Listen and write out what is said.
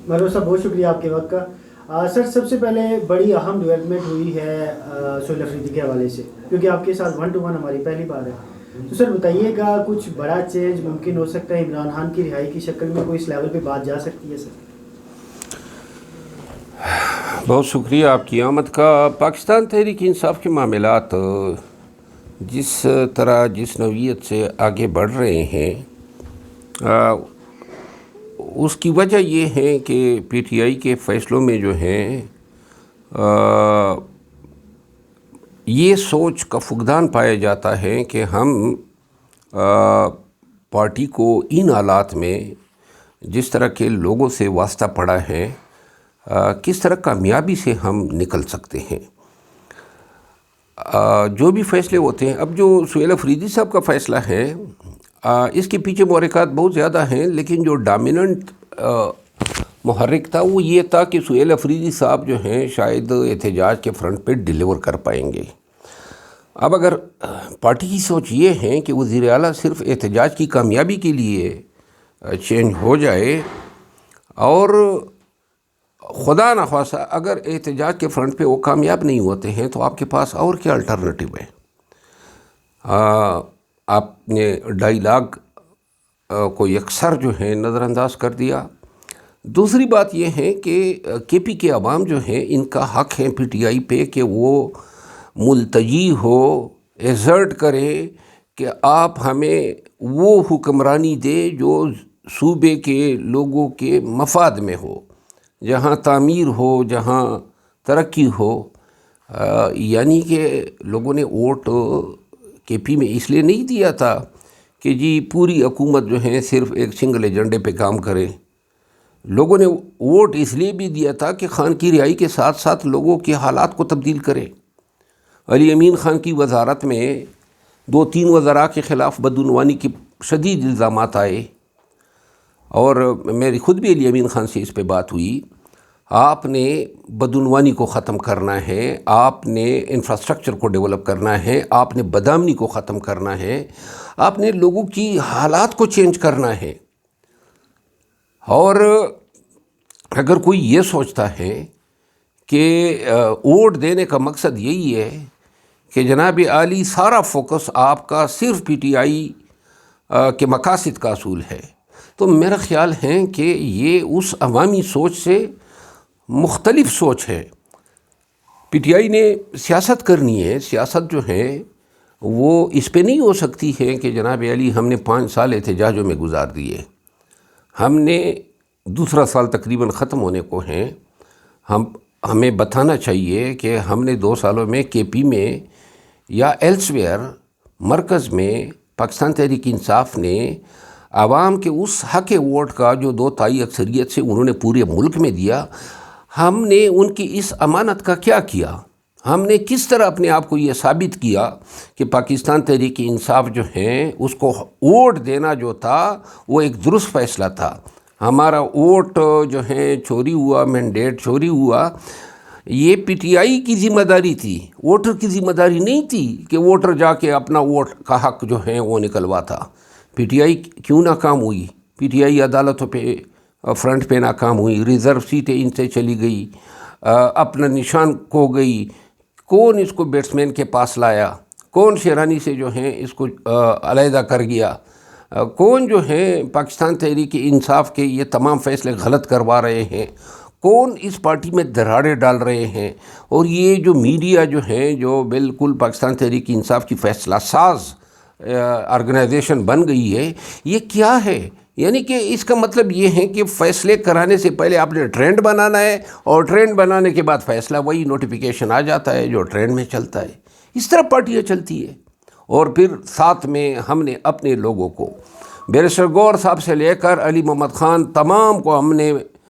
مروہ صاحب بہت شکریہ آپ کے وقت کا۔ سر سب سے پہلے بڑی اہم ڈیولپمنٹ ہوئی ہے سہیل افریدی کے حوالے سے، کیونکہ آپ کے ساتھ 1 to 1 ہماری پہلی بار ہے، تو سر بتائیے گا کچھ بڑا چینج ممکن ہو سکتا ہے عمران خان کی رہائی کی شکل میں، کوئی اس لیول پہ بات جا سکتی ہے سر؟ بہت شکریہ آپ کی آمد کا۔ پاکستان تحریک انصاف کے معاملات جس طرح جس نوعیت سے آگے بڑھ رہے ہیں، اس کی وجہ یہ ہے کہ پی ٹی آئی کے فیصلوں میں جو ہیں یہ سوچ کا فقدان پایا جاتا ہے کہ ہم پارٹی کو ان حالات میں جس طرح کے لوگوں سے واسطہ پڑا ہے کس طرح کامیابی سے ہم نکل سکتے ہیں۔ جو بھی فیصلے ہوتے ہیں، اب جو سہیل افریدی صاحب کا فیصلہ ہے اس کے پیچھے محرکات بہت زیادہ ہیں، لیکن جو ڈامیننٹ محرک تھا وہ یہ تھا کہ سہیل افریدی صاحب جو ہیں شاید احتجاج کے فرنٹ پہ ڈیلیور کر پائیں گے۔ اب اگر پارٹی کی سوچ یہ ہے کہ وزیر اعلیٰ صرف احتجاج کی کامیابی کے لیے چینج ہو جائے، اور خدا نخواستہ اگر احتجاج کے فرنٹ پہ وہ کامیاب نہیں ہوتے ہیں تو آپ کے پاس اور کیا الٹرنیٹو ہے؟ آپ نے ڈائیلاگ کو یکسر جو ہے نظر انداز کر دیا۔ دوسری بات یہ ہے کہ کے پی کے عوام جو ہیں ان کا حق ہے پی ٹی آئی پہ کہ وہ ملتجی ہو، ایزرٹ کرے کہ آپ ہمیں وہ حکمرانی دے جو صوبے کے لوگوں کے مفاد میں ہو، جہاں تعمیر ہو، جہاں ترقی ہو۔ یعنی کہ لوگوں نے ووٹ کے پی میں اس لیے نہیں دیا تھا کہ جی پوری حکومت جو ہے صرف ایک سنگل ایجنڈے پہ کام کرے۔ لوگوں نے ووٹ اس لیے بھی دیا تھا کہ خان کی رہائی کے ساتھ ساتھ لوگوں کے حالات کو تبدیل کرے۔ علی امین خان کی وزارت میں 2-3 وزراء کے خلاف بدعنوانی کے شدید الزامات آئے، اور میری خود بھی علی امین خان سے اس پہ بات ہوئی۔ آپ نے بدعنوانی کو ختم کرنا ہے، آپ نے انفراسٹرکچر کو ڈیولپ کرنا ہے، آپ نے بدامنی کو ختم کرنا ہے، آپ نے لوگوں کی حالات کو چینج کرنا ہے۔ اور اگر کوئی یہ سوچتا ہے کہ ووٹ دینے کا مقصد یہی ہے کہ جناب عالی سارا فوکس آپ کا صرف پی ٹی آئی کے مقاصد کا اصول ہے، تو میرا خیال ہے کہ یہ اس عوامی سوچ سے مختلف سوچ ہے۔ پی ٹی آئی نے سیاست کرنی ہے، سیاست جو ہے وہ اس پہ نہیں ہو سکتی ہے کہ جناب علی ہم نے 5 سال احتجاجوں میں گزار دیے، ہم نے دوسرا سال تقریباً ختم ہونے کو ہیں، ہمیں بتانا چاہیے کہ ہم نے 2 سالوں میں کے پی میں یا ایلسویئر مرکز میں پاکستان تحریک انصاف نے عوام کے اس حق ووٹ کا جو 2/3 اکثریت سے انہوں نے پورے ملک میں دیا، ہم نے ان کی اس امانت کا کیا کیا؟ ہم نے کس طرح اپنے آپ کو یہ ثابت کیا کہ پاکستان تحریک انصاف جو ہیں اس کو ووٹ دینا جو تھا وہ ایک درست فیصلہ تھا؟ ہمارا ووٹ جو ہے چوری ہوا، مینڈیٹ چوری ہوا، یہ پی ٹی آئی کی ذمہ داری تھی، ووٹر کی ذمہ داری نہیں تھی کہ ووٹر جا کے اپنا ووٹ کا حق جو ہے وہ نکلوا تھا۔ پی ٹی آئی کیوں ناکام ہوئی؟ پی ٹی آئی عدالتوں پہ فرنٹ پہ ناکام ہوئی، ریزرو سیٹیں ان سے چلی گئی، اپنا نشان کھو گئی۔ کون اس کو بیٹسمین کے پاس لایا؟ کون شیرانی سے جو ہیں اس کو علیحدہ کر گیا؟ کون جو ہے پاکستان تحریک انصاف کے یہ تمام فیصلے غلط کروا رہے ہیں؟ کون اس پارٹی میں دراڑیں ڈال رہے ہیں؟ اور یہ جو میڈیا جو ہے جو بالکل پاکستان تحریک انصاف کی فیصلہ ساز آرگنائزیشن بن گئی ہے، یہ کیا ہے؟ یعنی کہ اس کا مطلب یہ ہے کہ فیصلے کرانے سے پہلے آپ نے ٹرینڈ بنانا ہے، اور ٹرینڈ بنانے کے بعد فیصلہ وہی نوٹیفیکیشن آ جاتا ہے جو ٹرینڈ میں چلتا ہے۔ اس طرح پارٹیاں چلتی ہے۔ اور پھر ساتھ میں ہم نے اپنے لوگوں کو بیرسٹر گور صاحب سے لے کر علی محمد خان تمام کو ہم نے